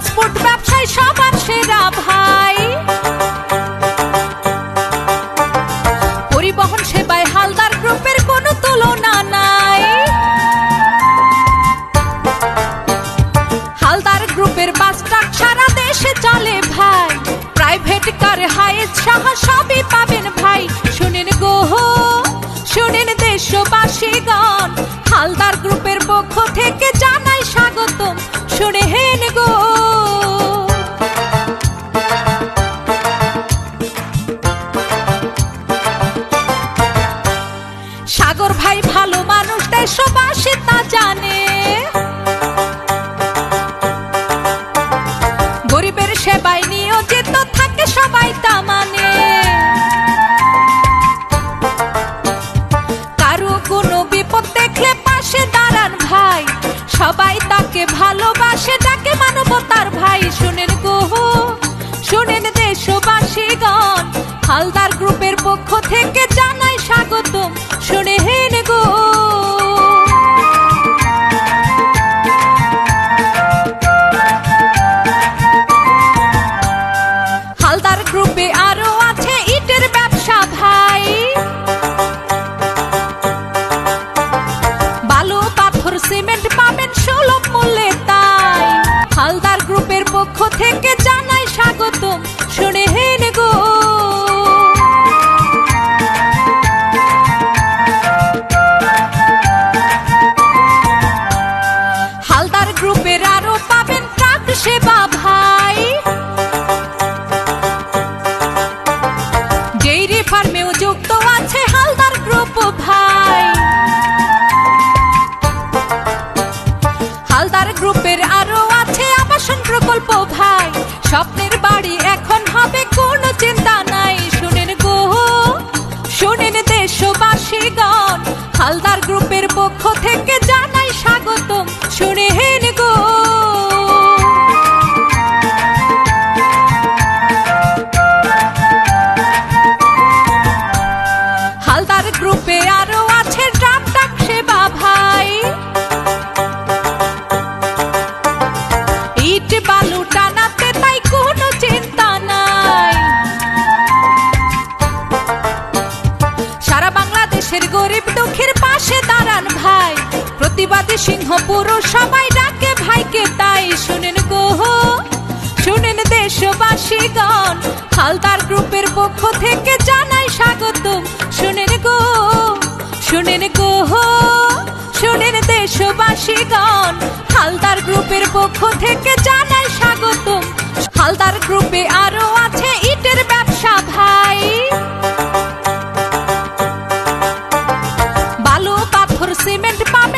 Transport ব্যবসায় সবার সেরা ভাই। পরিবহন সেবায় হালদার গ্রুপের কোনো তুলনা নাই। হালদার গ্রুপের বাস ট্রাক সারা দেশে চলে ভাই। প্রাইভেট কার হাইস সহ সবই পাবেন ভাই। শুনেন গো, শুনেন দেশবাসীগণ, হালদার গ্রুপের পক্ষ থেকে জানাই স্বাগতম। শুনেন গো, সাগর ভাই ভালো মানুষ, দেশবাসী তা জানে। গরিবের সেবায় নিয়োজিত থাকে সবাই তা মানে। কারো কোনো বিপদ দেখলে পাশে দাঁড়ান ভাই। সবাই তাকে ভালোবাসে, ডাকে মানবতার ভাই। শুনেন গো, শুনেন দেশবাসীগণ, হালদার গ্রুপের পক্ষ থেকে জানাই স্বাগতম। শুনেন গো, হালদার গ্রুপে আরো আছে ইটের ব্যবসা ভাই। বালু পাথর সিমেন্ট পাবেন সুলভ মূল্যে তাই। হালদার গ্রুপের পক্ষ থেকে জানাই স্বাগতম। শুনেন গো, হালদার গ্রুপের আরো পাবেন ট্রাক সেবা ভাই। ডেইরি ফার্মেও যুক্ত আছে হালদার গ্রুপ ভাই। হালদার গ্রুপের আরো আছে আবাসন প্রকল্প ভাই। স্বপ্নের বাড়ি এখন হবে, কোনো চিন্তা নাই। শুনেন গো, শুনেন দেশবাসীগণ, হালদার গ্রুপের পক্ষ থেকে জানাই স্বাগতম। শুনেন গো, হালদার গ্রুপে আরো আছে ড্রাম ট্রাক সেবা ভাই। ইট বালু টানাতে তাই কোনো চিন্তা নাই। সারা বাংলাদেশের গরিব দুঃখীর পাশে দাঁড়ান ভাই। প্রতিবাদী সিংহ পুরুষ সবাই ডাকে ভাইকে তাই। শুনেন গো, শুনেন দেশবাসীগণ, হালদার গ্রুপের পক্ষ থেকে জানাই স্বাগতম। শুনেন গো, শুনেন গো, শুনেন দেশবাসীগণ, হালদার গ্রুপের পক্ষ থেকে জানাই স্বাগতম। হালদার গ্রুপে আরো আছে ইটের ব্যবসা ভাই। বালু পাথর সিমেন্ট পাবেন